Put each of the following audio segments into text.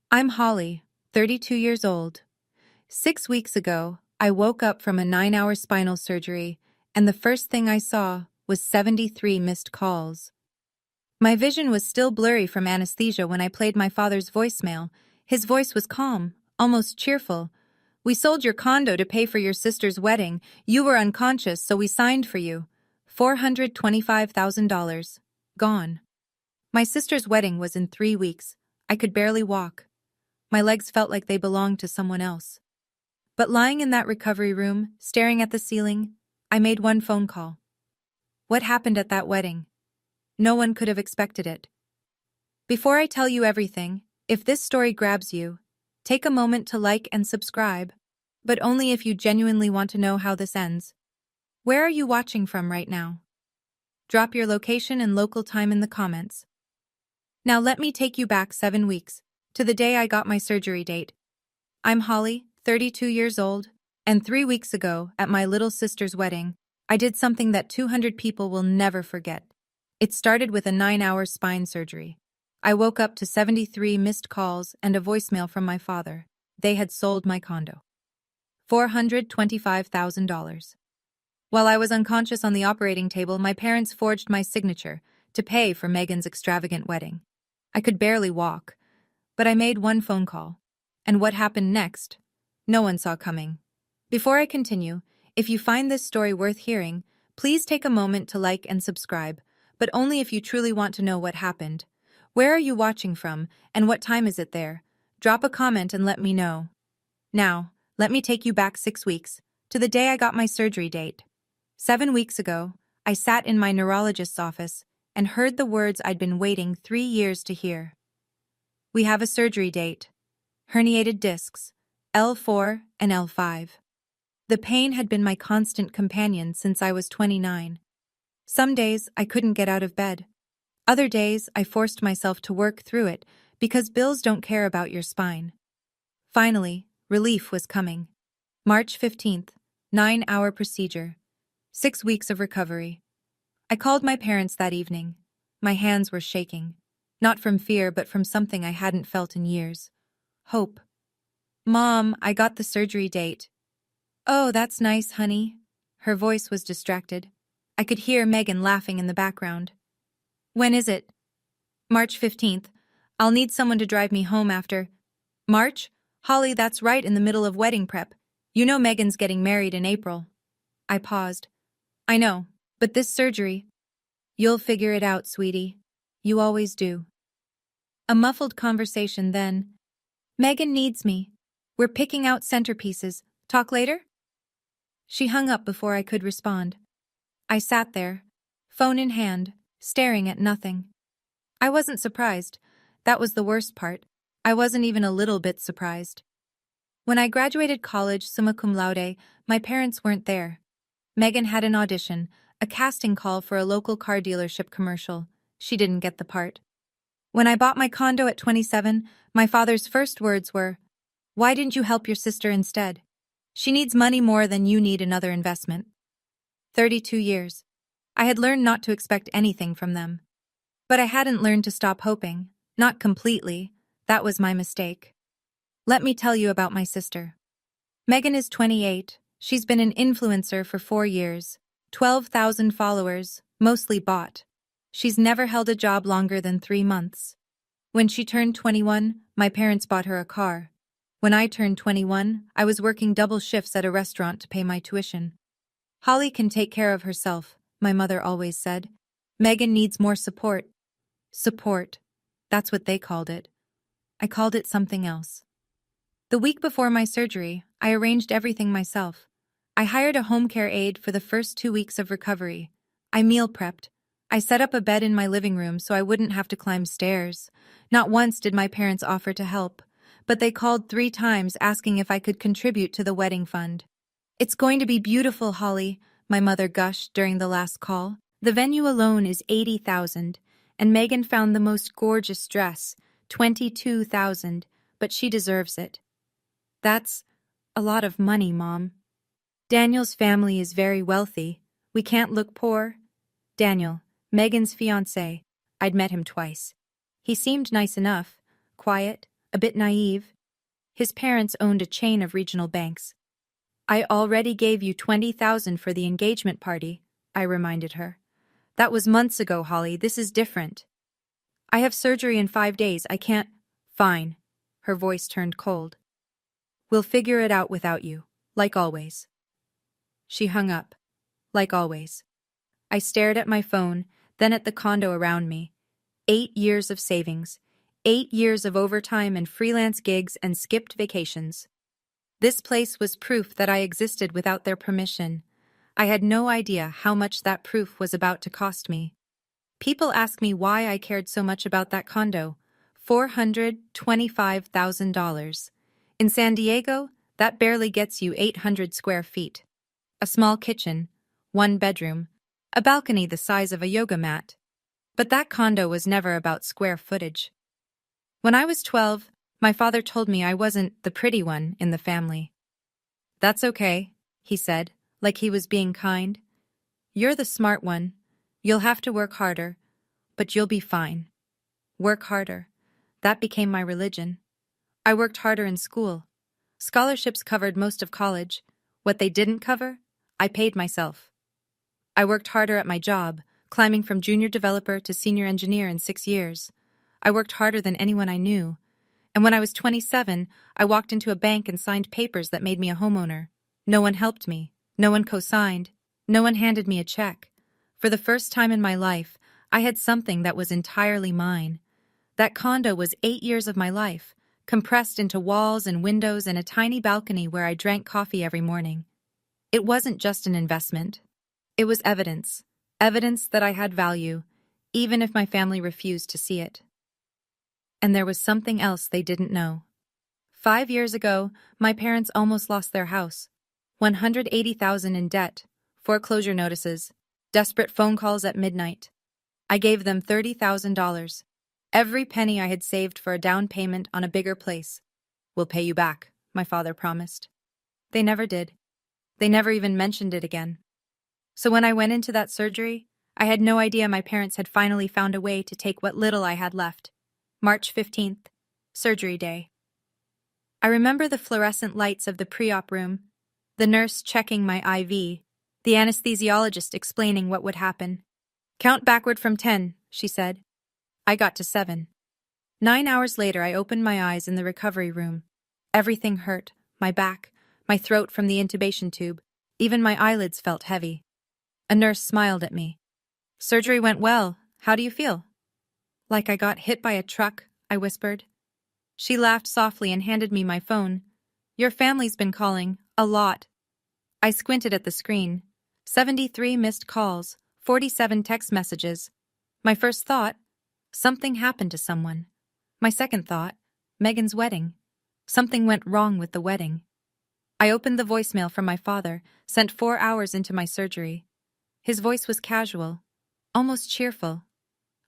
I'm Holly, 32 years old. 6 weeks ago, I woke up from a 9-hour spinal surgery, and the first thing I saw was 73 missed calls. My vision was still blurry from anesthesia when I played my father's voicemail. His voice was calm, almost cheerful. "We sold your condo to pay for your sister's wedding. You were unconscious, so we signed for you. $425,000. Gone." My sister's wedding was in 3 weeks. I could barely walk. My legs felt like they belonged to someone else. But lying in that recovery room, staring at the ceiling, I made one phone call. What happened at that wedding? No one could have expected it. Before I tell you everything, if this story grabs you, take a moment to like and subscribe, but only if you genuinely want to know how this ends. Where are you watching from right now? Drop your location and local time in the comments. Now let me take you back 7 weeks, to the day I got my surgery date. I'm Holly, 32 years old, and 3 weeks ago, at my little sister's wedding, I did something that 200 people will never forget. It started with a 9-hour spine surgery. I woke up to 73 missed calls and a voicemail from my father. They had sold my condo. $425,000. While I was unconscious on the operating table, my parents forged my signature to pay for Megan's extravagant wedding. I could barely walk, but I made one phone call. And what happened next? No one saw coming. Before I continue, if you find this story worth hearing, please take a moment to like and subscribe, but only if you truly want to know what happened. Where are you watching from, and what time is it there? Drop a comment and let me know. Now, let me take you back 6 weeks, to the day I got my surgery date. 7 weeks ago, I sat in my neurologist's office and heard the words I'd been waiting 3 years to hear. "We have a surgery date. Herniated discs, L4 and L5. The pain had been my constant companion since I was 29. Some days I couldn't get out of bed. Other days I forced myself to work through it because bills don't care about your spine. Finally, relief was coming. March 15th, 9-hour procedure. 6 weeks of recovery. I called my parents that evening. My hands were shaking. Not from fear, but from something I hadn't felt in years. Hope. "Mom, I got the surgery date." "Oh, that's nice, honey." Her voice was distracted. I could hear Megan laughing in the background. "When is it?" "March 15th. I'll need someone to drive me home after." "March? Holly, that's right in the middle of wedding prep. You know Megan's getting married in April." I paused. "I know, but this surgery—" "You'll figure it out, sweetie. You always do." A muffled conversation then. "Megan needs me. We're picking out centerpieces. Talk later?" She hung up before I could respond. I sat there, phone in hand, staring at nothing. I wasn't surprised. That was the worst part. I wasn't even a little bit surprised. When I graduated college summa cum laude, my parents weren't there. Megan had an audition, a casting call for a local car dealership commercial. She didn't get the part. When I bought my condo at 27, my father's first words were, "Why didn't you help your sister instead? She needs money more than you need another investment." 32 years. I had learned not to expect anything from them. But I hadn't learned to stop hoping. Not completely. That was my mistake. Let me tell you about my sister. Megan is 28. She's been an influencer for 4 years. 12,000 followers, mostly bought. She's never held a job longer than 3 months. When she turned 21, my parents bought her a car. When I turned 21, I was working double shifts at a restaurant to pay my tuition. "Holly can take care of herself," my mother always said. "Megan needs more support." Support. That's what they called it. I called it something else. The week before my surgery, I arranged everything myself. I hired a home care aide for the first 2 weeks of recovery. I meal prepped. I set up a bed in my living room so I wouldn't have to climb stairs. Not once did my parents offer to help, but they called 3 times asking if I could contribute to the wedding fund. "It's going to be beautiful, Holly," my mother gushed during the last call. "The venue alone is $80,000, and Megan found the most gorgeous dress, $22,000, but she deserves it." "That's a lot of money, Mom." "Daniel's family is very wealthy. We can't look poor." Daniel, Megan's fiancé. I'd met him twice. He seemed nice enough, quiet, a bit naive. His parents owned a chain of regional banks. I already gave you $20,000 for the engagement party, I reminded her. That was months ago, Holly. This is different. I have surgery in 5 days. I can't. Fine. Her voice turned cold. We'll figure it out without you, like always. She hung up. Like always. I stared at my phone, then at the condo around me. 8 years of savings. 8 years of overtime and freelance gigs and skipped vacations. This place was proof that I existed without their permission. I had no idea how much that proof was about to cost me. People ask me why I cared so much about that condo. $425,000. In San Diego, that barely gets you 800 square feet. A small kitchen, 1 bedroom, a balcony the size of a yoga mat. But that condo was never about square footage. When I was 12, my father told me I wasn't the pretty one in the family. That's okay, he said, like he was being kind. You're the smart one. You'll have to work harder, but you'll be fine. Work harder. That became my religion. I worked harder in school. Scholarships covered most of college. What they didn't cover, I paid myself. I worked harder at my job, climbing from junior developer to senior engineer in 6 years. I worked harder than anyone I knew. And when I was 27, I walked into a bank and signed papers that made me a homeowner. No one helped me. No one co-signed. No one handed me a check. For the first time in my life, I had something that was entirely mine. That condo was 8 years of my life, compressed into walls and windows and a tiny balcony where I drank coffee every morning. It wasn't just an investment. It was evidence. Evidence that I had value, even if my family refused to see it. And there was something else they didn't know. 5 years ago, my parents almost lost their house. $180,000 in debt, foreclosure notices, desperate phone calls at midnight. I gave them $30,000. Every penny I had saved for a down payment on a bigger place. We'll pay you back, my father promised. They never did. They never even mentioned it again. So when I went into that surgery, I had no idea my parents had finally found a way to take what little I had left. March 15th, surgery day. I remember the fluorescent lights of the pre-op room, the nurse checking my IV, the anesthesiologist explaining what would happen. Count backward from 10, she said. I got to 7. 9 hours later, I opened my eyes in the recovery room. Everything hurt, my back, my throat from the intubation tube. Even my eyelids felt heavy. A nurse smiled at me. Surgery went well. How do you feel? Like I got hit by a truck, I whispered. She laughed softly and handed me my phone. Your family's been calling, a lot. I squinted at the screen. 73 missed calls, 47 text messages. My first thought, something happened to someone. My second thought, Megan's wedding. Something went wrong with the wedding. I opened the voicemail from my father, sent 4 hours into my surgery. His voice was casual, almost cheerful.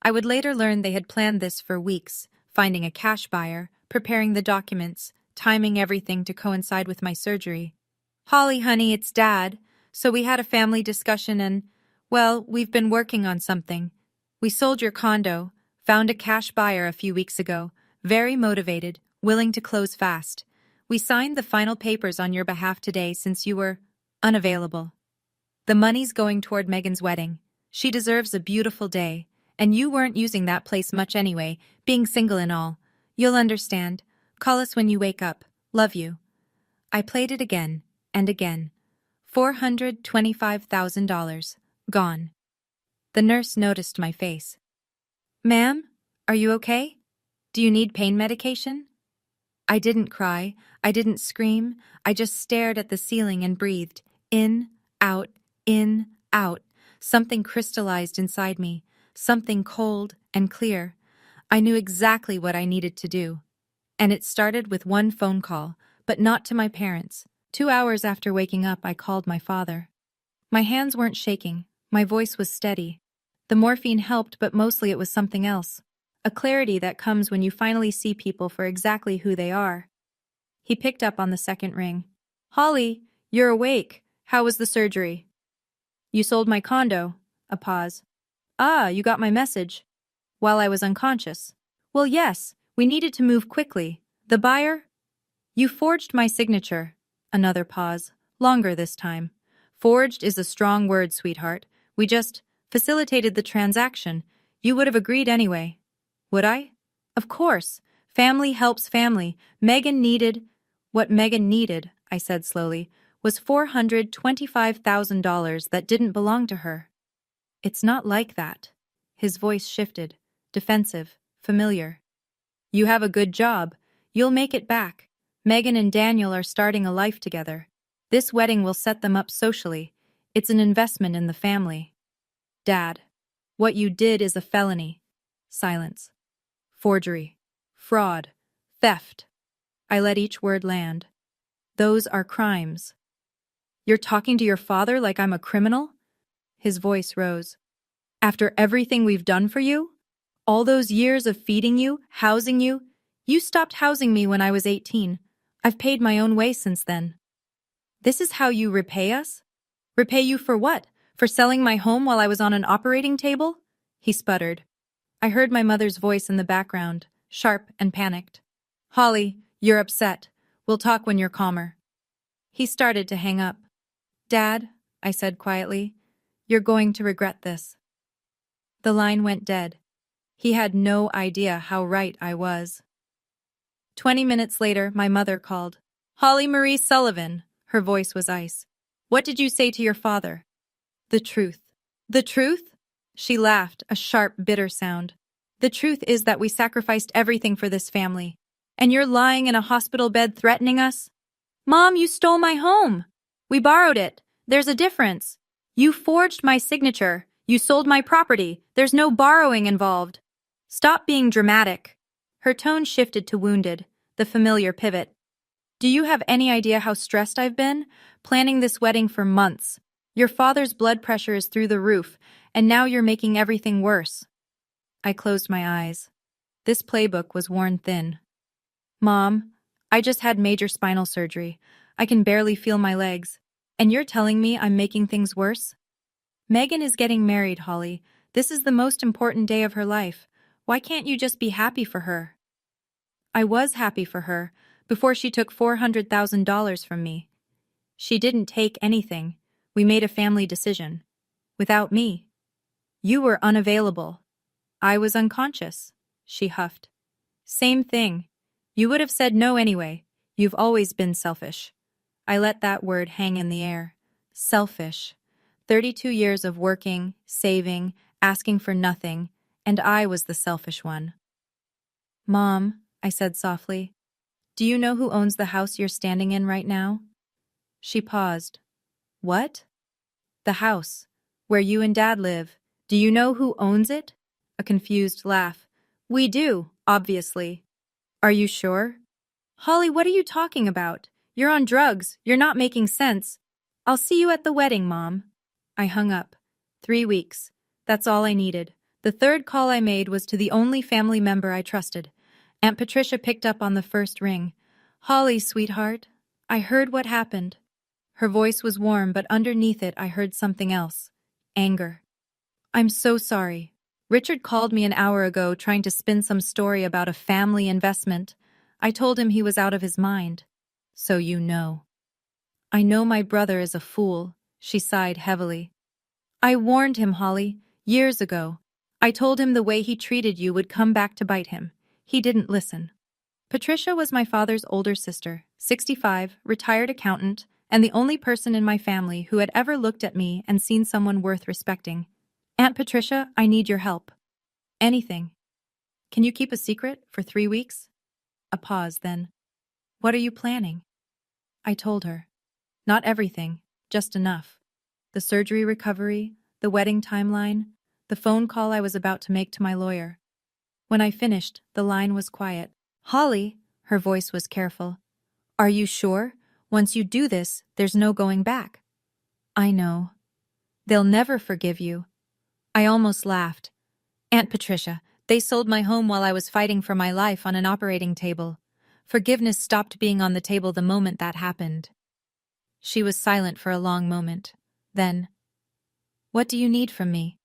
I would later learn they had planned this for weeks, finding a cash buyer, preparing the documents, timing everything to coincide with my surgery. Holly, honey, it's Dad. So we had a family discussion and, well, we've been working on something. We sold your condo, found a cash buyer a few weeks ago, very motivated, willing to close fast. We signed the final papers on your behalf today since you were unavailable. The money's going toward Megan's wedding. She deserves a beautiful day, and you weren't using that place much anyway, being single and all. You'll understand. Call us when you wake up. Love you. I played it again and again. $425,000. Gone. The nurse noticed my face. Ma'am, are you okay? Do you need pain medication? I didn't cry. I didn't scream. I just stared at the ceiling and breathed. In, out, in, out. Something crystallized inside me. Something cold and clear. I knew exactly what I needed to do. And it started with one phone call, but not to my parents. 2 hours after waking up, I called my father. My hands weren't shaking. My voice was steady. The morphine helped, but mostly it was something else. A clarity that comes when you finally see people for exactly who they are. He picked up on the second ring. Holly, you're awake. How was the surgery? You sold my condo. A pause. Ah, you got my message. While I was unconscious. Well, yes, we needed to move quickly. The buyer? You forged my signature. Another pause. Longer this time. Forged is a strong word, sweetheart. We just facilitated the transaction. You would have agreed anyway. Would I? Of course. Family helps family. What Megan needed, I said slowly, was $425,000 that didn't belong to her. It's not like that. His voice shifted, defensive, familiar. You have a good job. You'll make it back. Megan and Daniel are starting a life together. This wedding will set them up socially. It's an investment in the family. Dad, what you did is a felony. Silence. Forgery. Fraud. Theft. I let each word land. Those are crimes. You're talking to your father like I'm a criminal? His voice rose. After everything we've done for you? All those years of feeding you, housing you? You stopped housing me when I was 18. I've paid my own way since then. This is how you repay us? Repay you for what? For selling my home while I was on an operating table? He sputtered. I heard my mother's voice in the background, sharp and panicked. Holly, you're upset. We'll talk when you're calmer. He started to hang up. Dad, I said quietly, you're going to regret this. The line went dead. He had no idea how right I was. 20 minutes later, my mother called. Holly Marie Sullivan. Her voice was ice. What did you say to your father? The truth. The truth? She laughed, a sharp, bitter sound. The truth is that we sacrificed everything for this family. And you're lying in a hospital bed threatening us? Mom, you stole my home. We borrowed it. There's a difference. You forged my signature. You sold my property. There's no borrowing involved. Stop being dramatic. Her tone shifted to wounded, the familiar pivot. Do you have any idea how stressed I've been? Planning this wedding for months. Your father's blood pressure is through the roof, and now you're making everything worse. I closed my eyes. This playbook was worn thin. Mom, I just had major spinal surgery. I can barely feel my legs. And you're telling me I'm making things worse? Megan is getting married, Holly. This is the most important day of her life. Why can't you just be happy for her? I was happy for her before she took $400,000 from me. She didn't take anything. We made a family decision. Without me. You were unavailable. I was unconscious, she huffed. Same thing. You would have said no anyway. You've always been selfish. I let that word hang in the air. Selfish. 32 years of working, saving, asking for nothing, and I was the selfish one. Mom, I said softly, do you know who owns the house you're standing in right now? She paused. What? The house, where you and Dad live. Do you know who owns it? A confused laugh. We do, obviously. Are you sure? Holly, what are you talking about? You're on drugs. You're not making sense. I'll see you at the wedding, Mom. I hung up. 3 weeks. That's all I needed. The third call I made was to the only family member I trusted. Aunt Patricia picked up on the first ring. Holly, sweetheart, I heard what happened. Her voice was warm, but underneath it I heard something else. Anger. I'm so sorry. Richard called me an hour ago trying to spin some story about a family investment. I told him he was out of his mind. So you know. I know my brother is a fool, she sighed heavily. I warned him, Holly, years ago. I told him the way he treated you would come back to bite him. He didn't listen. Patricia was my father's older sister, 65, retired accountant, and the only person in my family who had ever looked at me and seen someone worth respecting. Aunt Patricia, I need your help. Anything. Can you keep a secret for 3 weeks? A pause, then. What are you planning? I told her. Not everything, just enough. The surgery recovery, the wedding timeline, the phone call I was about to make to my lawyer. When I finished, the line was quiet. Holly, her voice was careful. Are you sure? Once you do this, there's no going back. I know. They'll never forgive you. I almost laughed. Aunt Patricia, they sold my home while I was fighting for my life on an operating table. Forgiveness stopped being on the table the moment that happened. She was silent for a long moment. Then, what do you need from me?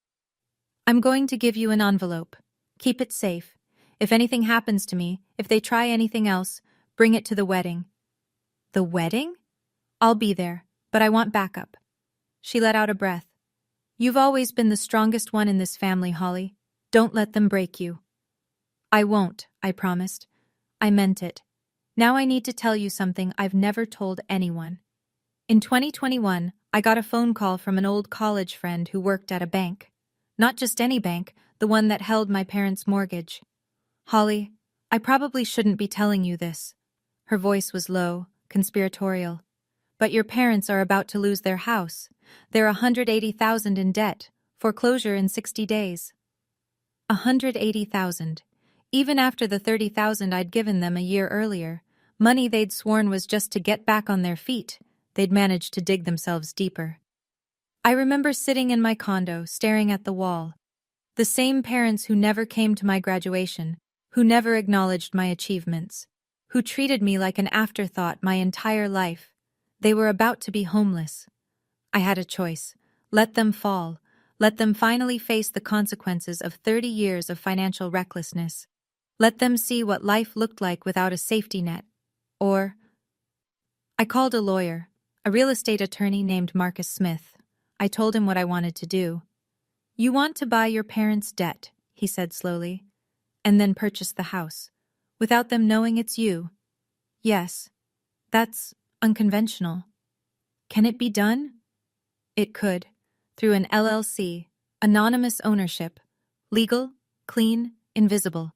I'm going to give you an envelope. Keep it safe. If anything happens to me, if they try anything else, Bring it to the wedding. The wedding? I'll be there, but I want backup. She let out a breath. You've always been the strongest one in this family, Holly. Don't let them break you. I won't, I promised. I meant it. Now I need to tell you something I've never told anyone. In 2021, I got a phone call from an old college friend who worked at a bank. Not just any bank, the one that held my parents' mortgage. Holly, I probably shouldn't be telling you this. Her voice was low, conspiratorial. But your parents are about to lose their house. They're $180,000 in debt, foreclosure in 60 days. $180,000. Even after the $30,000 I'd given them a year earlier, money they'd sworn was just to get back on their feet, they'd managed to dig themselves deeper. I remember sitting in my condo, staring at the wall. The same parents who never came to my graduation, who never acknowledged my achievements, who treated me like an afterthought my entire life. They were about to be homeless. I had a choice. Let them fall. Let them finally face the consequences of 30 years of financial recklessness. Let them see what life looked like without a safety net. Or I called a lawyer, a real estate attorney named Marcus Smith. I told him what I wanted to do. You want to buy your parents' debt, he said slowly, and then purchase the house, without them knowing it's you. Yes, that's unconventional. Can it be done? It could, through an LLC, anonymous ownership, legal, clean, invisible.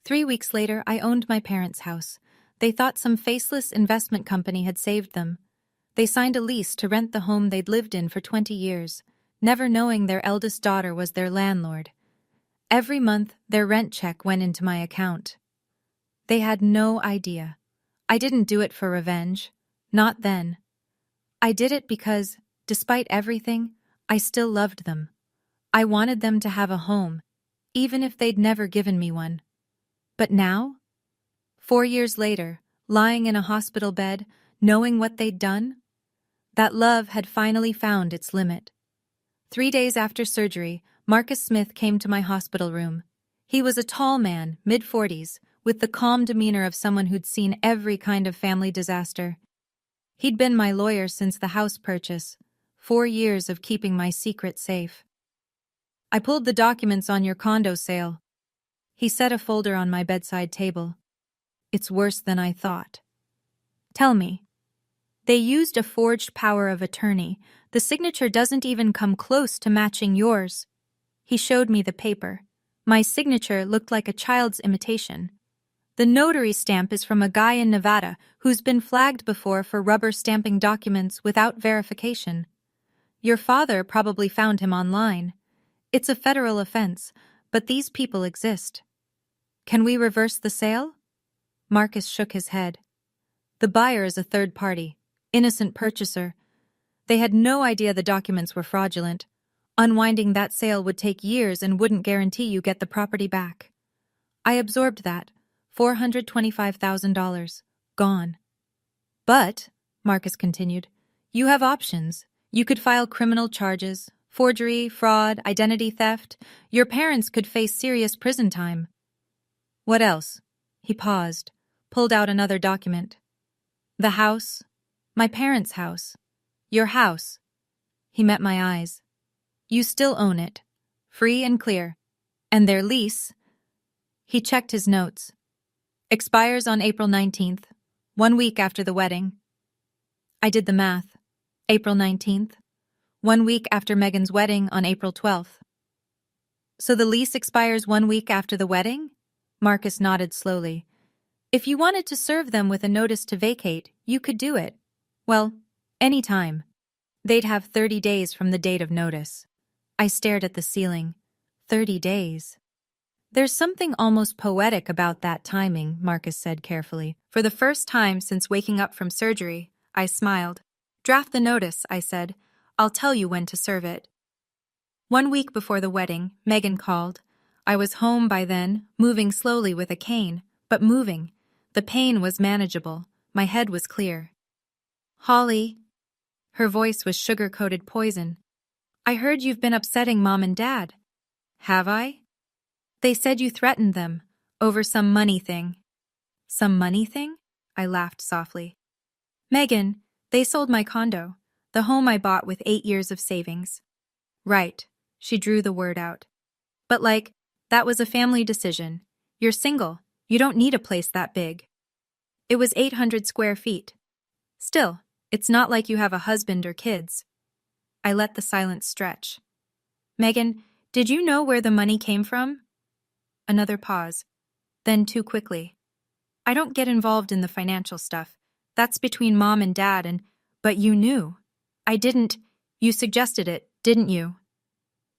3 weeks later, I owned my parents' house. They thought some faceless investment company had saved them. They signed a lease to rent the home they'd lived in for 20 years, never knowing their eldest daughter was their landlord. Every month, their rent check went into my account. They had no idea. I didn't do it for revenge. Not then. I did it because, despite everything, I still loved them. I wanted them to have a home, even if they'd never given me one. But now? 4 years later, lying in a hospital bed, knowing what they'd done? That love had finally found its limit. 3 days after surgery, Marcus Smith came to my hospital room. He was a tall man, mid-40s, with the calm demeanor of someone who'd seen every kind of family disaster. He'd been my lawyer since the house purchase, 4 years of keeping my secret safe. I pulled the documents on your condo sale. He set a folder on my bedside table. It's worse than I thought. Tell me. They used a forged power of attorney. The signature doesn't even come close to matching yours. He showed me the paper. My signature looked like a child's imitation. The notary stamp is from a guy in Nevada who's been flagged before for rubber stamping documents without verification. Your father probably found him online. It's a federal offense, but these people exist. Can we reverse the sale? Marcus shook his head. The buyer is a third party, innocent purchaser. They had no idea the documents were fraudulent. Unwinding that sale would take years and wouldn't guarantee you get the property back. I absorbed that. $425,000. Gone. But, Marcus continued, you have options. You could file criminal charges, forgery, fraud, identity theft. Your parents could face serious prison time. What else? He paused, pulled out another document. The house. My parents' house. Your house. He met my eyes. You still own it. Free and clear. And their lease. He checked his notes. Expires on April 19th, 1 week after the wedding. I did the math. April 19th, 1 week after Megan's wedding on April 12th. So the lease expires 1 week after the wedding? Marcus nodded slowly. If you wanted to serve them with a notice to vacate, you could do it. Well, any time. They'd have 30 days from the date of notice. I stared at the ceiling. 30 days. There's something almost poetic about that timing, Marcus said carefully. For the first time since waking up from surgery, I smiled. Draft the notice, I said. I'll tell you when to serve it. 1 week before the wedding, Megan called. I was home by then, moving slowly with a cane, but moving. The pain was manageable. My head was clear. Holly. Her voice was sugar-coated poison. I heard you've been upsetting Mom and Dad. Have I? They said you threatened them, over some money thing. Some money thing? I laughed softly. Megan, they sold my condo, the home I bought with 8 years of savings. Right, she drew the word out. But that was a family decision. You're single, you don't need a place that big. It was 800 square feet. Still, it's not like you have a husband or kids. I let the silence stretch. Megan, did you know where the money came from? Another pause. Then too quickly. I don't get involved in the financial stuff. That's between mom and dad but you knew. I didn't. You suggested it, didn't you?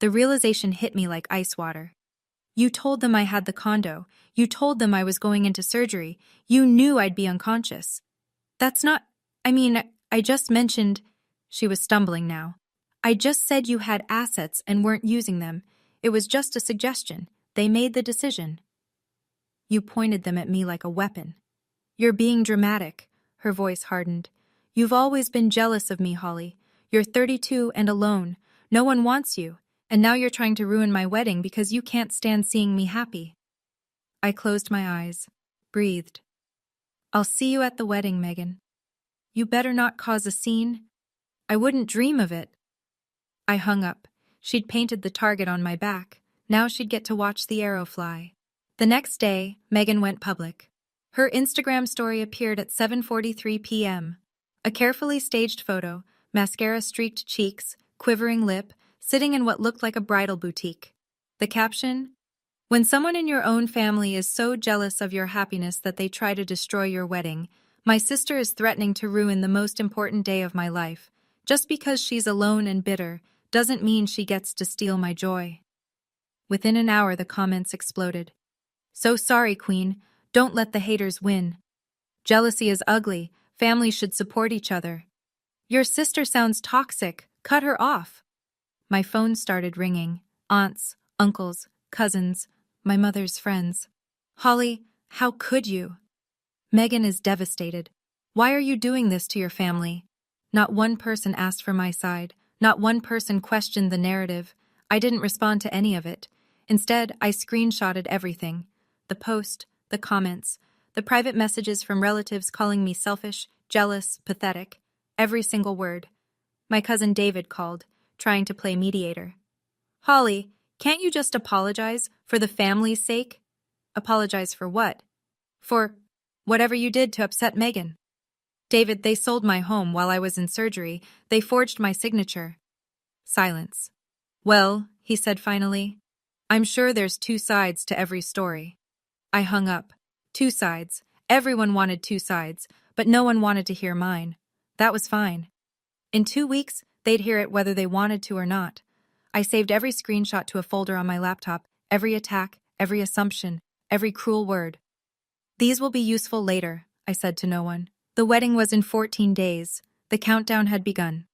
The realization hit me like ice water. You told them I had the condo. You told them I was going into surgery. You knew I'd be unconscious. That's not, I just mentioned, she was stumbling now. I just said you had assets and weren't using them. It was just a suggestion. They made the decision. You pointed them at me like a weapon. You're being dramatic, her voice hardened. You've always been jealous of me, Holly. You're 32 and alone. No one wants you, and now you're trying to ruin my wedding because you can't stand seeing me happy. I closed my eyes, breathed. I'll see you at the wedding, Megan. You better not cause a scene. I wouldn't dream of it. I hung up. She'd painted the target on my back. Now she'd get to watch the arrow fly. The next day, Megan went public. Her Instagram story appeared at 7:43 p.m. A carefully staged photo, mascara-streaked cheeks, quivering lip, sitting in what looked like a bridal boutique. The caption? When someone in your own family is so jealous of your happiness that they try to destroy your wedding, my sister is threatening to ruin the most important day of my life. Just because she's alone and bitter doesn't mean she gets to steal my joy. Within an hour, the comments exploded. So sorry, Queen. Don't let the haters win. Jealousy is ugly. Families should support each other. Your sister sounds toxic. Cut her off. My phone started ringing. Aunts, uncles, cousins, my mother's friends. Holly, how could you? Megan is devastated. Why are you doing this to your family? Not one person asked for my side. Not one person questioned the narrative. I didn't respond to any of it. Instead, I screenshotted everything. The post, the comments, the private messages from relatives calling me selfish, jealous, pathetic. Every single word. My cousin David called, trying to play mediator. Holly, can't you just apologize for the family's sake? Apologize for what? For whatever you did to upset Megan. David, they sold my home while I was in surgery. They forged my signature. Silence. Well, he said finally, I'm sure there's two sides to every story. I hung up. Two sides. Everyone wanted two sides, but no one wanted to hear mine. That was fine. In 2 weeks, they'd hear it whether they wanted to or not. I saved every screenshot to a folder on my laptop, every attack, every assumption, every cruel word. These will be useful later, I said to no one. The wedding was in 14 days. The countdown had begun.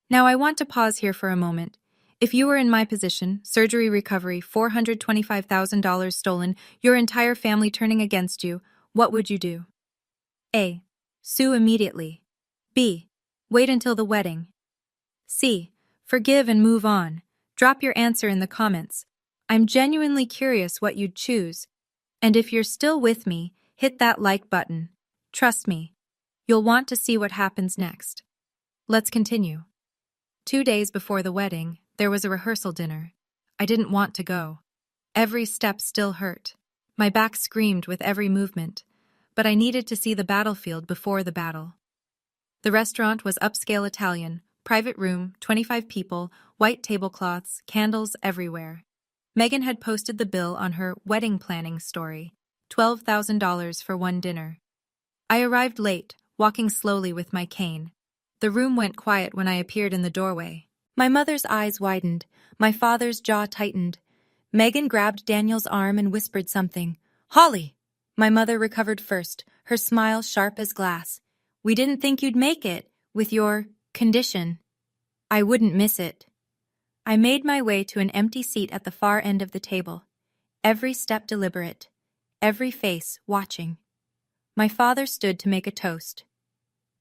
Now I want to pause here for a moment. If you were in my position, surgery recovery, $425,000 stolen, your entire family turning against you, what would you do? A. Sue immediately. B. Wait until the wedding. C. Forgive and move on. Drop your answer in the comments. I'm genuinely curious what you'd choose. And if you're still with me, hit that like button. Trust me, you'll want to see what happens next. Let's continue. 2 days before the wedding, there was a rehearsal dinner. I didn't want to go. Every step still hurt. My back screamed with every movement. But I needed to see the battlefield before the battle. The restaurant was upscale Italian, private room, 25 people, white tablecloths, candles everywhere. Megan had posted the bill on her wedding planning story, $12,000 for one dinner. I arrived late, walking slowly with my cane. The room went quiet when I appeared in the doorway. My mother's eyes widened, my father's jaw tightened. Megan grabbed Daniel's arm and whispered something. Holly! My mother recovered first, her smile sharp as glass. We didn't think you'd make it, with your condition. I wouldn't miss it. I made my way to an empty seat at the far end of the table. Every step deliberate, every face watching. My father stood to make a toast.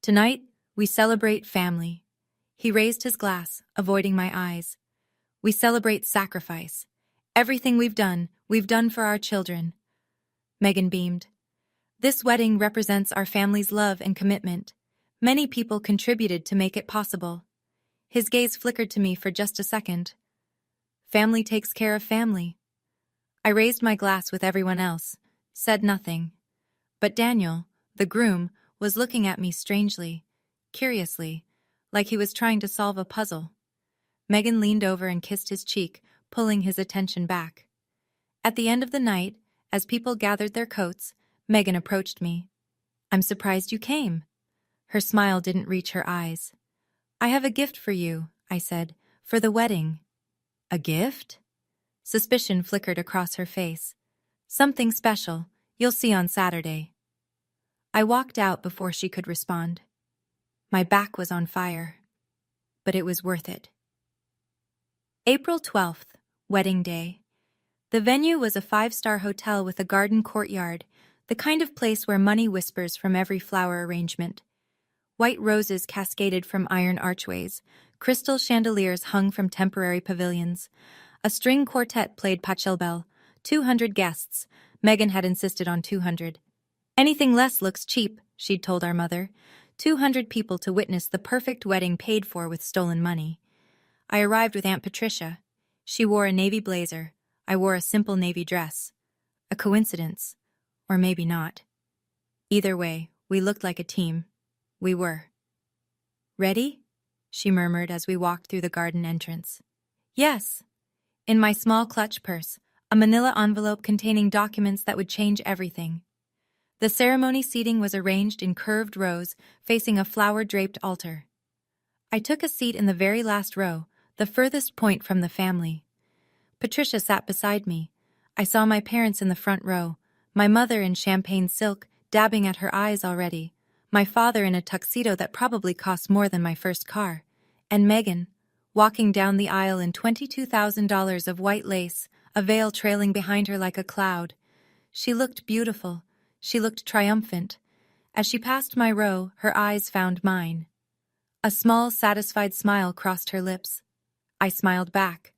Tonight, we celebrate family. He raised his glass, avoiding my eyes. We celebrate sacrifice. Everything we've done for our children. Megan beamed. This wedding represents our family's love and commitment. Many people contributed to make it possible. His gaze flickered to me for just a second. Family takes care of family. I raised my glass with everyone else, said nothing. But Daniel, the groom, was looking at me strangely, curiously, like he was trying to solve a puzzle. Megan leaned over and kissed his cheek, pulling his attention back. At the end of the night, as people gathered their coats, Megan approached me. "I'm surprised you came." Her smile didn't reach her eyes. "I have a gift for you," I said, "for the wedding." "A gift?" Suspicion flickered across her face. "Something special. You'll see on Saturday." I walked out before she could respond. My back was on fire, but it was worth it. April 12th, wedding day. The venue was a 5-star hotel with a garden courtyard, the kind of place where money whispers from every flower arrangement. White roses cascaded from iron archways, crystal chandeliers hung from temporary pavilions. A string quartet played Pachelbel. 200 guests. Megan had insisted on 200. "Anything less looks cheap," she'd told our mother. 200 people to witness the perfect wedding paid for with stolen money. I arrived with Aunt Patricia. She wore a navy blazer. I wore a simple navy dress. A coincidence. Or maybe not. Either way, we looked like a team. We were. "Ready?" she murmured as we walked through the garden entrance. "Yes." In my small clutch purse, a manila envelope containing documents that would change everything. The ceremony seating was arranged in curved rows, facing a flower-draped altar. I took a seat in the very last row, the furthest point from the family. Patricia sat beside me. I saw my parents in the front row, my mother in champagne silk, dabbing at her eyes already, my father in a tuxedo that probably cost more than my first car, and Megan, walking down the aisle in $22,000 of white lace, a veil trailing behind her like a cloud. She looked beautiful. She looked triumphant. As she passed my row, her eyes found mine. A small, satisfied smile crossed her lips. I smiled back.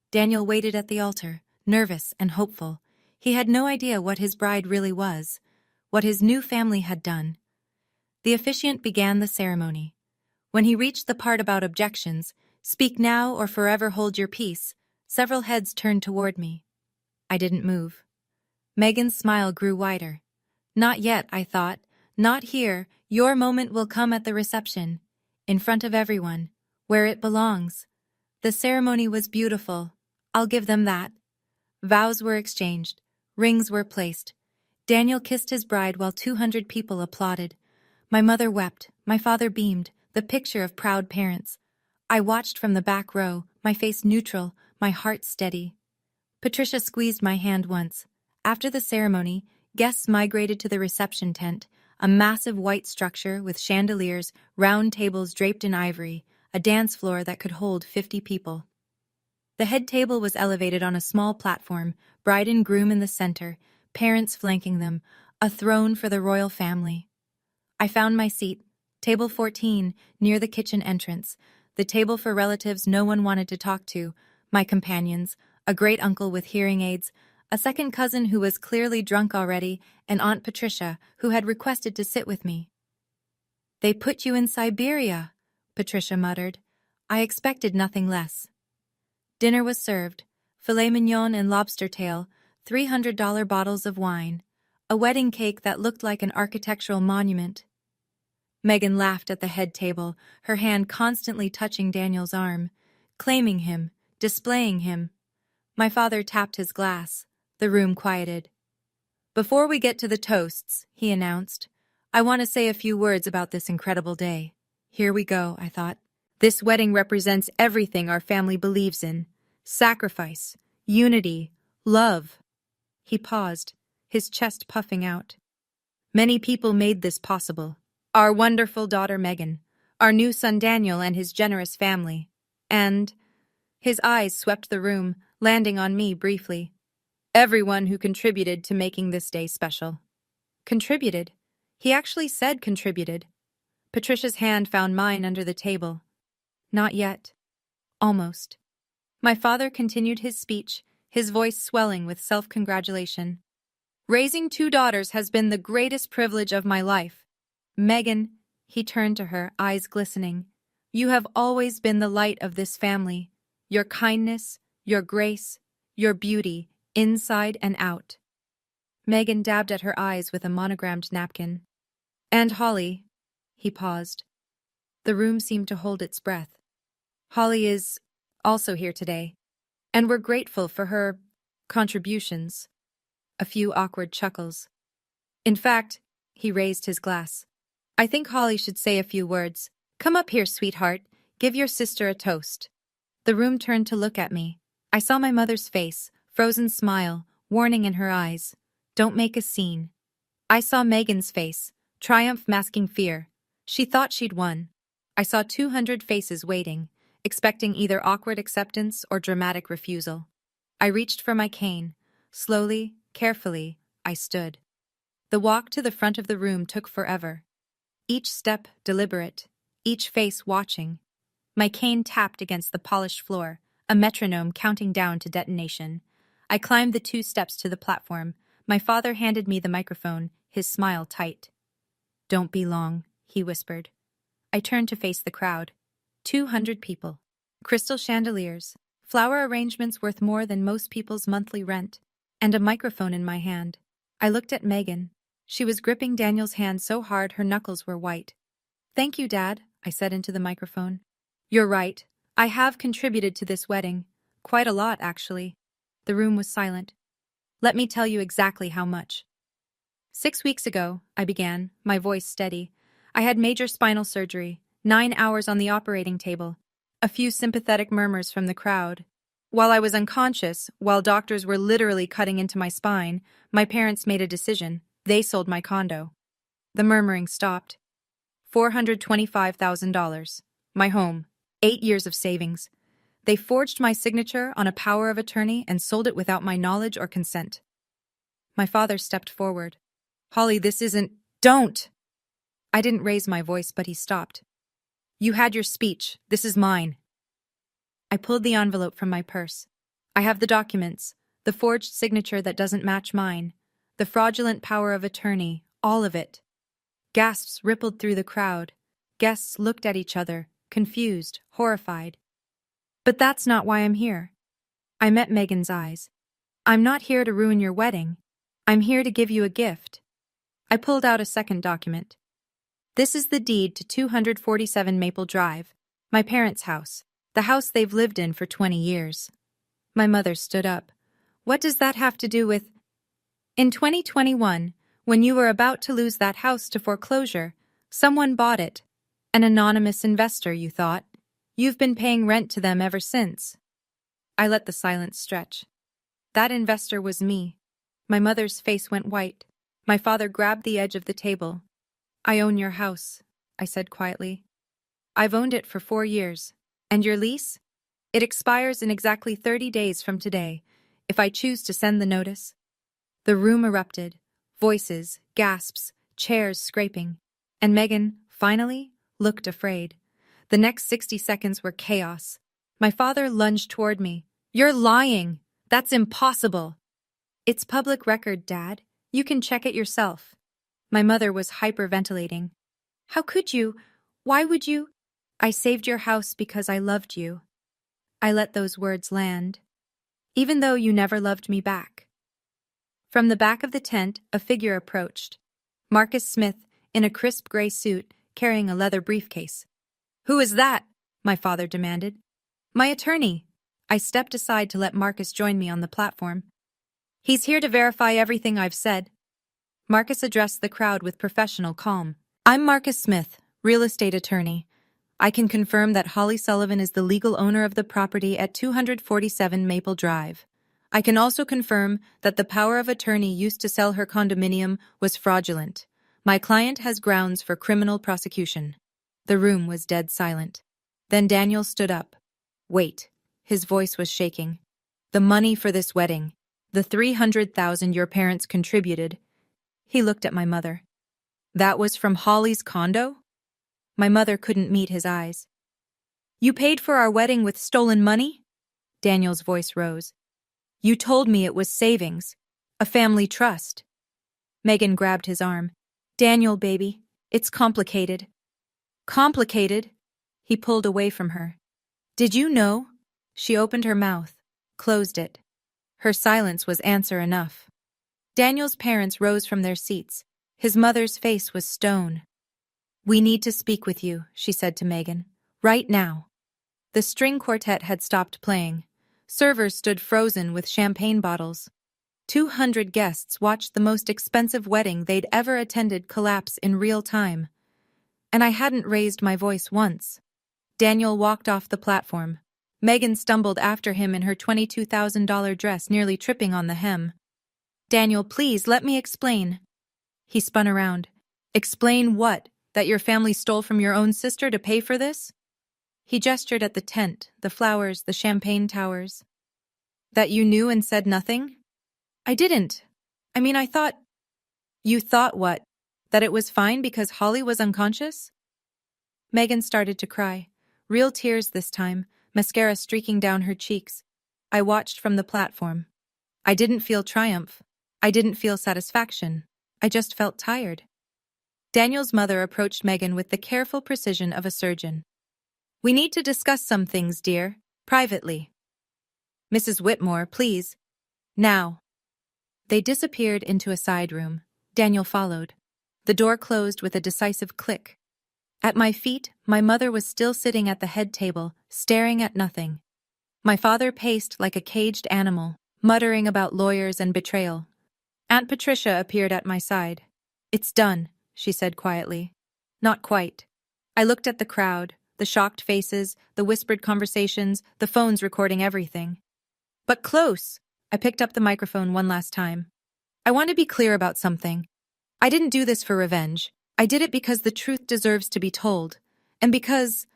Daniel waited at the altar, nervous and hopeful. He had no idea what his bride really was, what his new family had done. The officiant began the ceremony. When he reached the part about objections, "Speak now or forever hold your peace," several heads turned toward me. I didn't move. Megan's smile grew wider. "Not yet," I thought. "Not here. Your moment will come at the reception. In front of everyone. Where it belongs." The ceremony was beautiful. I'll give them that. Vows were exchanged. Rings were placed. Daniel kissed his bride while 200 people applauded. My mother wept. My father beamed, the picture of proud parents. I watched from the back row, my face neutral, my heart steady. Patricia squeezed my hand once. After the ceremony, guests migrated to the reception tent, a massive white structure with chandeliers, round tables draped in ivory, a dance floor that could hold 50 people. The head table was elevated on a small platform, bride and groom in the center, parents flanking them, a throne for the royal family. I found my seat, table 14, near the kitchen entrance, the table for relatives no one wanted to talk to, my companions, a great-uncle with hearing aids, a second cousin who was clearly drunk already, and Aunt Patricia, who had requested to sit with me. "They put you in Siberia," Patricia muttered. I expected nothing less. Dinner was served, filet mignon and lobster tail, $300 bottles of wine, a wedding cake that looked like an architectural monument. Megan laughed at the head table, her hand constantly touching Daniel's arm, claiming him, displaying him. My father tapped his glass. The room quieted. "Before we get to the toasts," he announced, "I want to say a few words about this incredible day." Here we go, I thought. This wedding represents everything our family believes in. Sacrifice, unity, love. He paused, his chest puffing out. "Many people made this possible. Our wonderful daughter Megan, our new son Daniel and his generous family, and..." His eyes swept the room, landing on me briefly. "Everyone who contributed to making this day special." Contributed? He actually said contributed. Patricia's hand found mine under the table. Not yet. Almost. My father continued his speech, his voice swelling with self-congratulation. Raising two daughters has been the greatest privilege of my life. Megan, he turned to her, eyes glistening. You have always been the light of this family. Your kindness, your grace, your beauty, inside and out. Megan dabbed at her eyes with a monogrammed napkin. And Holly. He paused. The room seemed to hold its breath. Holly is also here today, and we're grateful for her contributions. A few awkward chuckles. In fact, he raised his glass. I think Holly should say a few words. Come up here, sweetheart. Give your sister a toast. The room turned to look at me. I saw my mother's face, frozen smile, warning in her eyes. Don't make a scene. I saw Megan's face, triumph masking fear. She thought she'd won. I saw 200 faces waiting, expecting either awkward acceptance or dramatic refusal. I reached for my cane. Slowly, carefully, I stood. The walk to the front of the room took forever. Each step deliberate, each face watching. My cane tapped against the polished floor, a metronome counting down to detonation. I climbed the 2 steps to the platform. My father handed me the microphone, his smile tight. Don't be long, he whispered. I turned to face the crowd. 200 people. Crystal chandeliers, flower arrangements worth more than most people's monthly rent, and a microphone in my hand. I looked at Megan. She was gripping Daniel's hand so hard her knuckles were white. Thank you, Dad, I said into the microphone. You're right. I have contributed to this wedding. Quite a lot, actually. The room was silent. Let me tell you exactly how much. 6 weeks ago, I began, my voice steady. I had major spinal surgery, 9 hours on the operating table. A few sympathetic murmurs from the crowd. While I was unconscious, while doctors were literally cutting into my spine, my parents made a decision. They sold my condo. The murmuring stopped. $425,000. My home. 8 years of savings. They forged my signature on a power of attorney and sold it without my knowledge or consent. My father stepped forward. Holly, this isn't— Don't! I didn't raise my voice, but he stopped. You had your speech. This is mine. I pulled the envelope from my purse. I have the documents, the forged signature that doesn't match mine, the fraudulent power of attorney, all of it. Gasps rippled through the crowd. Guests looked at each other, confused, horrified. But that's not why I'm here. I met Megan's eyes. I'm not here to ruin your wedding. I'm here to give you a gift. I pulled out a second document. This is the deed to 247 Maple Drive, my parents' house, the house they've lived in for 20 years. My mother stood up. What does that have to do with— In 2021, when you were about to lose that house to foreclosure, someone bought it. An anonymous investor, you thought. You've been paying rent to them ever since. I let the silence stretch. That investor was me. My mother's face went white. My father grabbed the edge of the table. I own your house, I said quietly. I've owned it for 4 years. And your lease? It expires in exactly 30 days from today, if I choose to send the notice. The room erupted. Voices, gasps, chairs scraping. And Megan, finally, looked afraid. The next 60 seconds were chaos. My father lunged toward me. You're lying! That's impossible! It's public record, Dad. You can check it yourself. My mother was hyperventilating. How could you? Why would you? I saved your house because I loved you. I let those words land. Even though you never loved me back. From the back of the tent, a figure approached. Marcus Smith, in a crisp gray suit, carrying a leather briefcase. Who is that? My father demanded. My attorney. I stepped aside to let Marcus join me on the platform. He's here to verify everything I've said. Marcus addressed the crowd with professional calm. I'm Marcus Smith, real estate attorney. I can confirm that Holly Sullivan is the legal owner of the property at 247 Maple Drive. I can also confirm that the power of attorney used to sell her condominium was fraudulent. My client has grounds for criminal prosecution. The room was dead silent. Then Daniel stood up. Wait. His voice was shaking. The money for this wedding, the $300,000 your parents contributed. He looked at my mother. That was from Holly's condo? My mother couldn't meet his eyes. You paid for our wedding with stolen money? Daniel's voice rose. You told me it was savings, a family trust. Megan grabbed his arm. Daniel, baby, it's complicated. Complicated? He pulled away from her. Did you know? She opened her mouth, closed it. Her silence was answer enough. Daniel's parents rose from their seats. His mother's face was stone. We need to speak with you, she said to Megan. Right now. The string quartet had stopped playing. Servers stood frozen with champagne bottles. 200 guests watched the most expensive wedding they'd ever attended collapse in real time. And I hadn't raised my voice once. Daniel walked off the platform. Megan stumbled after him in her $22,000 dress, nearly tripping on the hem. Daniel, please, let me explain. He spun around. Explain what? That your family stole from your own sister to pay for this? He gestured at the tent, the flowers, the champagne towers. That you knew and said nothing? I didn't. I thought... You thought what? That it was fine because Holly was unconscious? Megan started to cry. Real tears this time, mascara streaking down her cheeks. I watched from the platform. I didn't feel triumph. I didn't feel satisfaction. I just felt tired. Daniel's mother approached Megan with the careful precision of a surgeon. We need to discuss some things, dear, privately. Mrs. Whitmore, please. Now. They disappeared into a side room. Daniel followed. The door closed with a decisive click. At my feet, my mother was still sitting at the head table, staring at nothing. My father paced like a caged animal, muttering about lawyers and betrayal. Aunt Patricia appeared at my side. It's done, she said quietly. Not quite. I looked at the crowd, the shocked faces, the whispered conversations, the phones recording everything. But close! I picked up the microphone one last time. I want to be clear about something. I didn't do this for revenge. I did it because the truth deserves to be told. And because...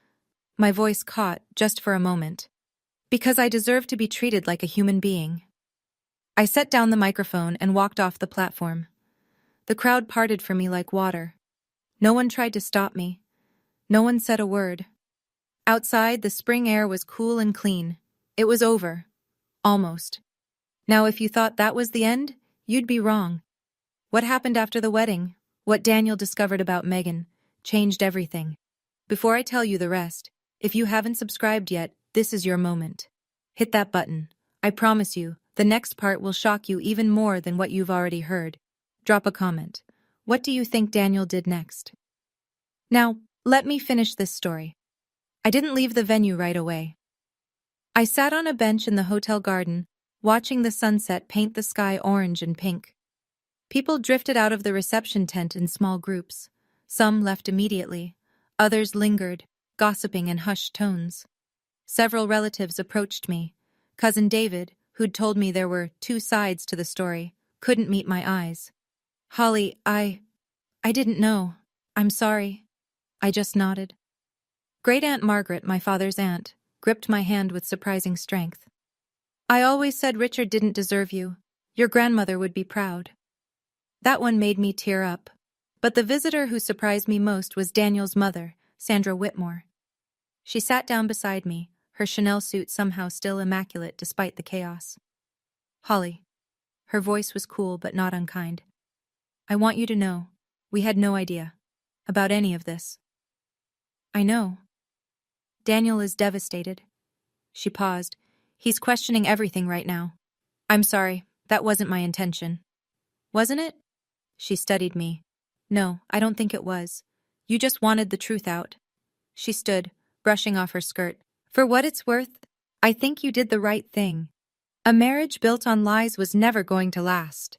My voice caught, just for a moment. Because I deserve to be treated like a human being. I set down the microphone and walked off the platform. The crowd parted for me like water. No one tried to stop me. No one said a word. Outside, the spring air was cool and clean. It was over. Almost. Now, if you thought that was the end, you'd be wrong. What happened after the wedding, what Daniel discovered about Megan, changed everything. Before I tell you the rest, if you haven't subscribed yet, this is your moment. Hit that button. I promise you, the next part will shock you even more than what you've already heard. Drop a comment. What do you think Daniel did next? Now, let me finish this story. I didn't leave the venue right away. I sat on a bench in the hotel garden, watching the sunset paint the sky orange and pink. People drifted out of the reception tent in small groups. Some left immediately. Others lingered, gossiping in hushed tones. Several relatives approached me. Cousin David, who'd told me there were two sides to the story, couldn't meet my eyes. Holly, I didn't know. I'm sorry. I just nodded. Great-Aunt Margaret, my father's aunt, gripped my hand with surprising strength. I always said Richard didn't deserve you. Your grandmother would be proud. That one made me tear up. But the visitor who surprised me most was Daniel's mother, Sandra Whitmore. She sat down beside me, her Chanel suit somehow still immaculate despite the chaos. Holly. Her voice was cool but not unkind. I want you to know, we had no idea about any of this. I know. Daniel is devastated. She paused. He's questioning everything right now. I'm sorry, that wasn't my intention. Wasn't it? She studied me. No, I don't think it was. You just wanted the truth out. She stood, brushing off her skirt. For what it's worth, I think you did the right thing. A marriage built on lies was never going to last.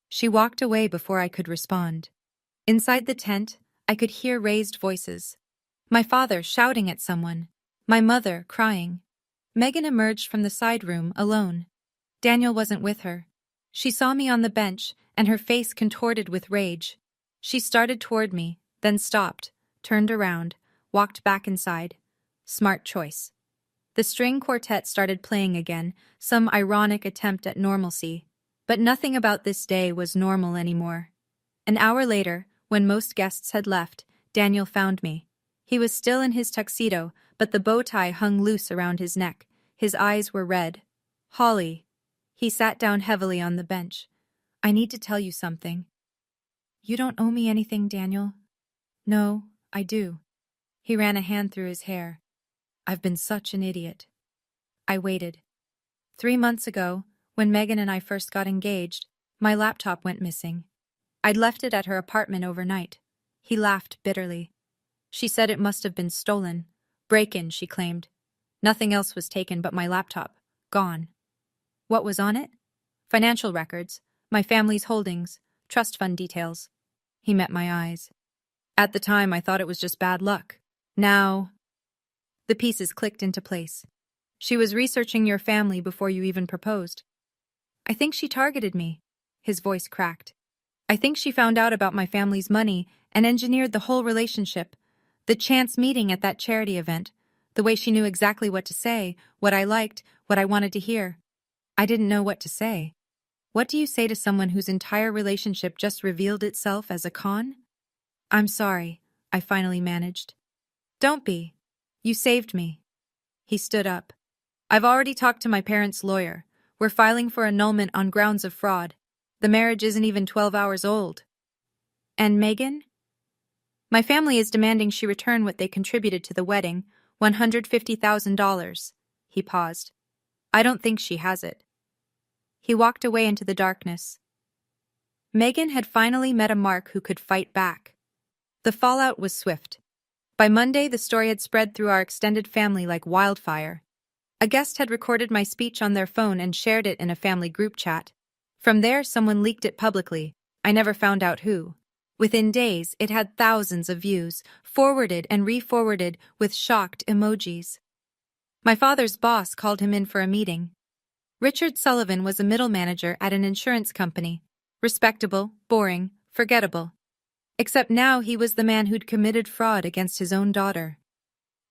She walked away before I could respond. Inside the tent, I could hear raised voices. My father shouting at someone. My mother crying. Megan emerged from the side room alone. Daniel wasn't with her. She saw me on the bench, and her face contorted with rage. She started toward me, then stopped, turned around, walked back inside. Smart choice. The string quartet started playing again, some ironic attempt at normalcy. But nothing about this day was normal anymore. An hour later, when most guests had left, Daniel found me. He was still in his tuxedo, but the bow tie hung loose around his neck. His eyes were red. Holly. He sat down heavily on the bench. I need to tell you something. You don't owe me anything, Daniel. No, I do. He ran a hand through his hair. I've been such an idiot. I waited. 3 months ago, when Megan and I first got engaged, my laptop went missing. I'd left it at her apartment overnight. He laughed bitterly. She said it must have been stolen. Break-in, she claimed. Nothing else was taken but my laptop. Gone. What was on it? Financial records, my family's holdings, trust fund details. He met my eyes. At the time, I thought it was just bad luck. Now, the pieces clicked into place. She was researching your family before you even proposed. I think she targeted me. His voice cracked. I think she found out about my family's money and engineered the whole relationship. The chance meeting at that charity event. The way she knew exactly what to say, what I liked, what I wanted to hear. I didn't know what to say. What do you say to someone whose entire relationship just revealed itself as a con? I'm sorry, I finally managed. Don't be. You saved me. He stood up. I've already talked to my parents' lawyer. We're filing for annulment on grounds of fraud. The marriage isn't even 12 hours old. And Megan? My family is demanding she return what they contributed to the wedding, $150,000. He paused. I don't think she has it. He walked away into the darkness. Megan had finally met a Mark who could fight back. The fallout was swift. By Monday, the story had spread through our extended family like wildfire. A guest had recorded my speech on their phone and shared it in a family group chat. From there, someone leaked it publicly. I never found out who. Within days, it had thousands of views, forwarded and re-forwarded with shocked emojis. My father's boss called him in for a meeting. Richard Sullivan was a middle manager at an insurance company. Respectable, boring, forgettable. Except now he was the man who'd committed fraud against his own daughter.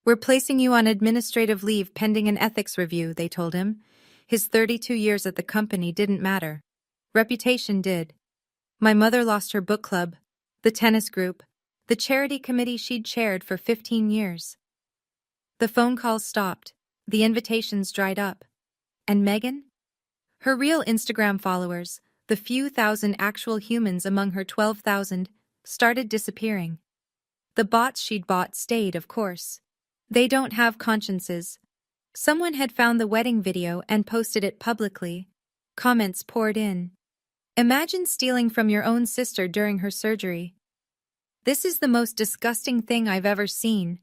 We're placing you on administrative leave pending an ethics review, they told him. His 32 years at the company didn't matter. Reputation did. My mother lost her book club, the tennis group, the charity committee she'd chaired for 15 years. The phone calls stopped. The invitations dried up. And Megan? Her real Instagram followers, the few thousand actual humans among her 12,000, started disappearing. The bots she'd bought stayed, of course. They don't have consciences. Someone had found the wedding video and posted it publicly. Comments poured in. Imagine stealing from your own sister during her surgery. This is the most disgusting thing I've ever seen.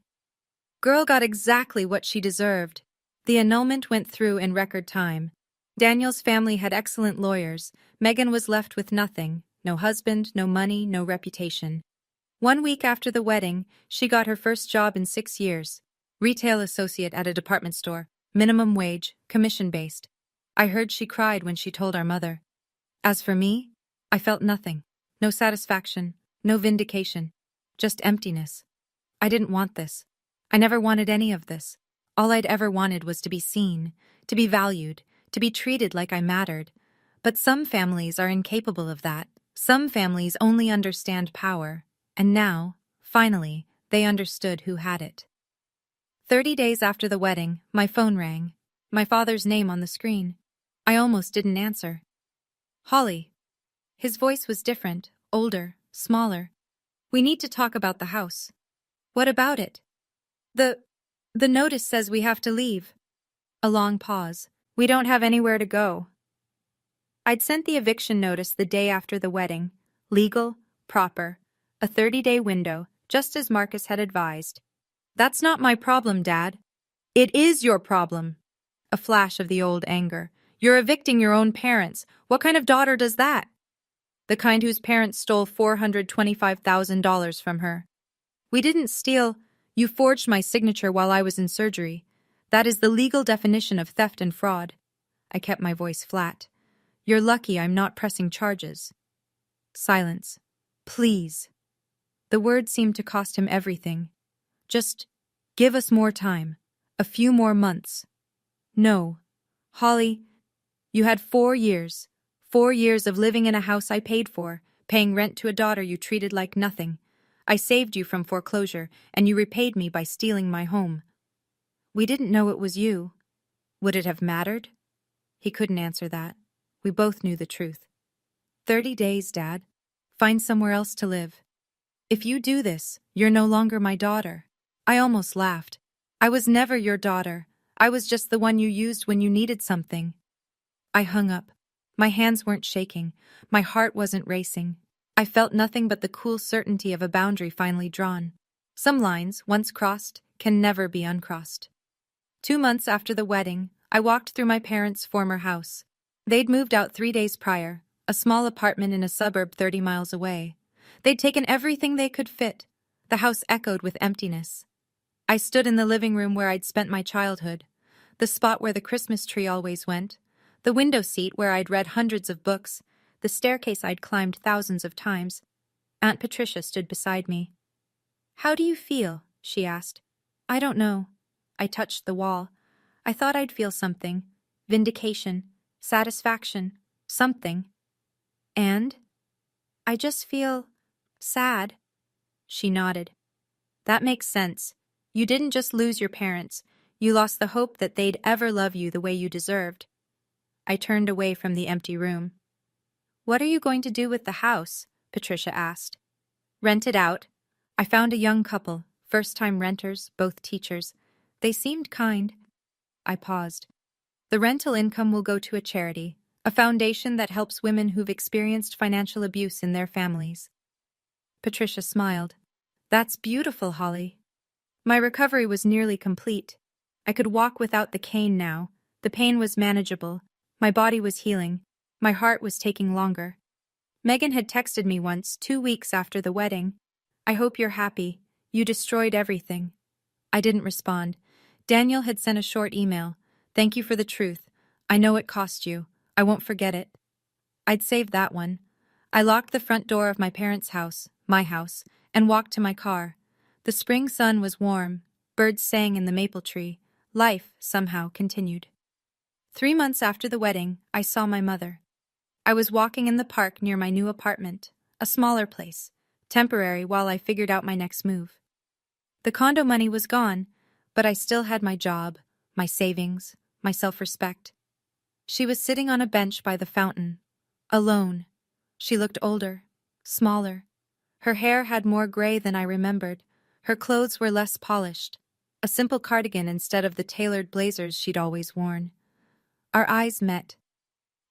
Girl got exactly what she deserved. The annulment went through in record time. Daniel's family had excellent lawyers. Megan was left with nothing. No husband, no money, no reputation. 1 week after the wedding, she got her first job in 6 years. Retail associate at a department store. Minimum wage, commission-based. I heard she cried when she told our mother. As for me, I felt nothing. No satisfaction, no vindication. Just emptiness. I didn't want this. I never wanted any of this. All I'd ever wanted was to be seen, to be valued, to be treated like I mattered. But some families are incapable of that. Some families only understand power. And now, finally, they understood who had it. 30 days after the wedding, my phone rang. My father's name on the screen. I almost didn't answer. Holly. His voice was different, older, smaller. We need to talk about the house. What about it? The notice says we have to leave. A long pause. We don't have anywhere to go. I'd sent the eviction notice the day after the wedding. Legal, proper. A 30-day window, just as Marcus had advised. That's not my problem, Dad. It is your problem. A flash of the old anger. You're evicting your own parents. What kind of daughter does that? The kind whose parents stole $425,000 from her. We didn't steal. You forged my signature while I was in surgery. That is the legal definition of theft and fraud. I kept my voice flat. You're lucky I'm not pressing charges. Silence. Please. The words seemed to cost him everything. Just give us more time. A few more months. No. Holly, you had 4 years. 4 years of living in a house I paid for, paying rent to a daughter you treated like nothing. I saved you from foreclosure, and you repaid me by stealing my home. We didn't know it was you. Would it have mattered? He couldn't answer that. We both knew the truth. 30 days, Dad. Find somewhere else to live. If you do this, you're no longer my daughter. I almost laughed. I was never your daughter. I was just the one you used when you needed something. I hung up. My hands weren't shaking. My heart wasn't racing. I felt nothing but the cool certainty of a boundary finally drawn. Some lines, once crossed, can never be uncrossed. 2 months after the wedding, I walked through my parents' former house. They'd moved out 3 days prior, a small apartment in a suburb 30 miles away. They'd taken everything they could fit. The house echoed with emptiness. I stood in the living room where I'd spent my childhood, the spot where the Christmas tree always went, the window seat where I'd read hundreds of books, the staircase I'd climbed thousands of times. Aunt Patricia stood beside me. "How do you feel?" she asked. "I don't know." I touched the wall. I thought I'd feel something. Vindication. Satisfaction. Something. And? "I just feel sad." She nodded. "That makes sense. You didn't just lose your parents. You lost the hope that they'd ever love you the way you deserved." I turned away from the empty room. "What are you going to do with the house?" Patricia asked. "Rent it out." I found a young couple, first-time renters, both teachers. They seemed kind. I paused. "The rental income will go to a charity, a foundation that helps women who've experienced financial abuse in their families." Patricia smiled. "That's beautiful, Holly." My recovery was nearly complete. I could walk without the cane now. The pain was manageable. My body was healing. My heart was taking longer. Megan had texted me once, 2 weeks after the wedding. "I hope you're happy. You destroyed everything." I didn't respond. Daniel had sent a short email. "Thank you for the truth. I know it cost you. I won't forget it." I'd saved that one. I locked the front door of my parents' house, my house, and walked to my car. The spring sun was warm. Birds sang in the maple tree. Life, somehow, continued. 3 months after the wedding, I saw my mother. I was walking in the park near my new apartment, a smaller place, temporary while I figured out my next move. The condo money was gone, but I still had my job, my savings, my self-respect. She was sitting on a bench by the fountain, alone. She looked older, smaller. Her hair had more gray than I remembered. Her clothes were less polished, a simple cardigan instead of the tailored blazers she'd always worn. Our eyes met.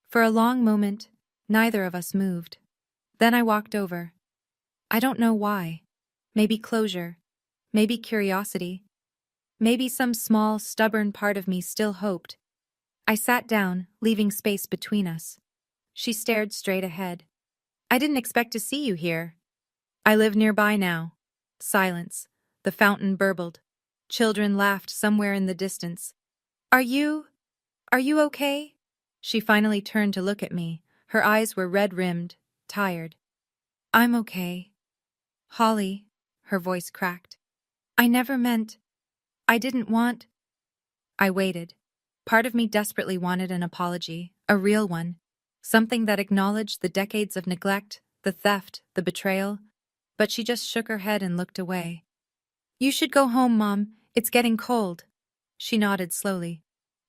For a long moment, neither of us moved. Then I walked over. I don't know why. Maybe closure. Maybe curiosity. Maybe some small, stubborn part of me still hoped. I sat down, leaving space between us. She stared straight ahead. "I didn't expect to see you here." "I live nearby now." Silence. The fountain burbled. Children laughed somewhere in the distance. Are you okay?" She finally turned to look at me. Her eyes were red-rimmed, tired. "I'm okay." "Holly," her voice cracked. "I never meant. I didn't want." I waited. Part of me desperately wanted an apology, a real one. Something that acknowledged the decades of neglect, the theft, the betrayal. But she just shook her head and looked away. "You should go home, Mom. It's getting cold." She nodded slowly,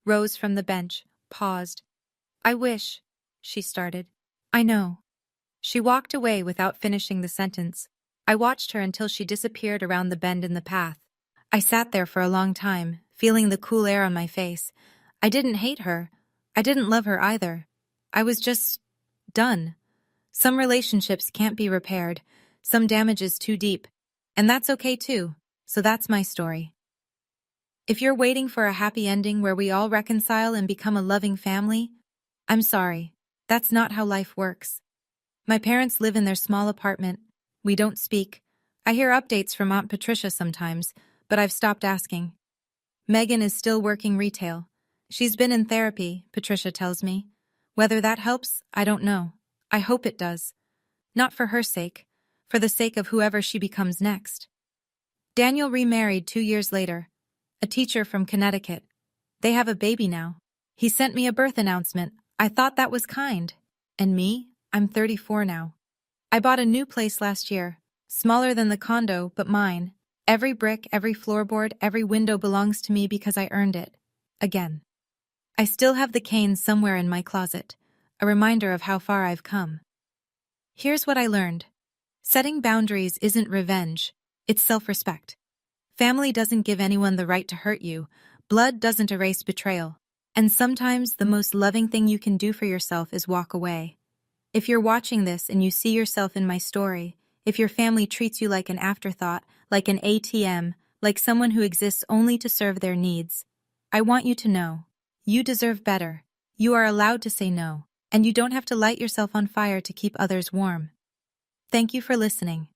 rose from the bench, paused. "I wish," she started. "I know." She walked away without finishing the sentence. I watched her until she disappeared around the bend in the path. I sat there for a long time, feeling the cool air on my face. I didn't hate her. I didn't love her either. I was just done. Some relationships can't be repaired. Some damage is too deep. And that's okay too. So that's my story. If you're waiting for a happy ending where we all reconcile and become a loving family, I'm sorry. That's not how life works. My parents live in their small apartment. We don't speak. I hear updates from Aunt Patricia sometimes, but I've stopped asking. Megan is still working retail. She's been in therapy, Patricia tells me. Whether that helps, I don't know. I hope it does. Not for her sake, for the sake of whoever she becomes next. Daniel remarried 2 years later. A teacher from Connecticut. They have a baby now. He sent me a birth announcement. I thought that was kind. And me? I'm 34 now. I bought a new place last year. Smaller than the condo, but mine. Every brick, every floorboard, every window belongs to me because I earned it. Again. I still have the cane somewhere in my closet, a reminder of how far I've come. Here's what I learned. Setting boundaries isn't revenge, it's self-respect. Family doesn't give anyone the right to hurt you, blood doesn't erase betrayal. And sometimes the most loving thing you can do for yourself is walk away. If you're watching this and you see yourself in my story, if your family treats you like an afterthought, like an ATM, like someone who exists only to serve their needs, I want you to know, you deserve better. You are allowed to say no, and you don't have to light yourself on fire to keep others warm. Thank you for listening.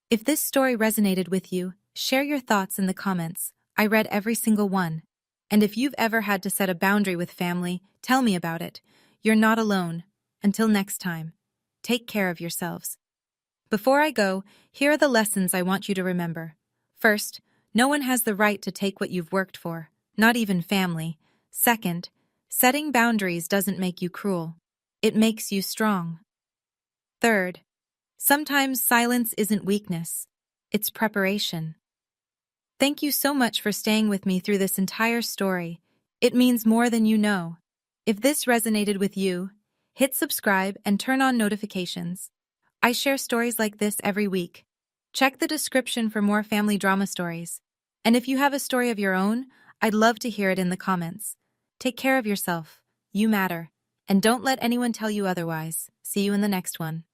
If this story resonated with you, share your thoughts in the comments. I read every single one. And if you've ever had to set a boundary with family, tell me about it. You're not alone. Until next time, take care of yourselves. Before I go, here are the lessons I want you to remember. First, no one has the right to take what you've worked for, not even family. Second, setting boundaries doesn't make you cruel. It makes you strong. Third, sometimes silence isn't weakness, it's preparation. Thank you so much for staying with me through this entire story. It means more than you know. If this resonated with you, hit subscribe and turn on notifications. I share stories like this every week. Check the description for more family drama stories. And if you have a story of your own, I'd love to hear it in the comments. Take care of yourself. You matter. And don't let anyone tell you otherwise. See you in the next one.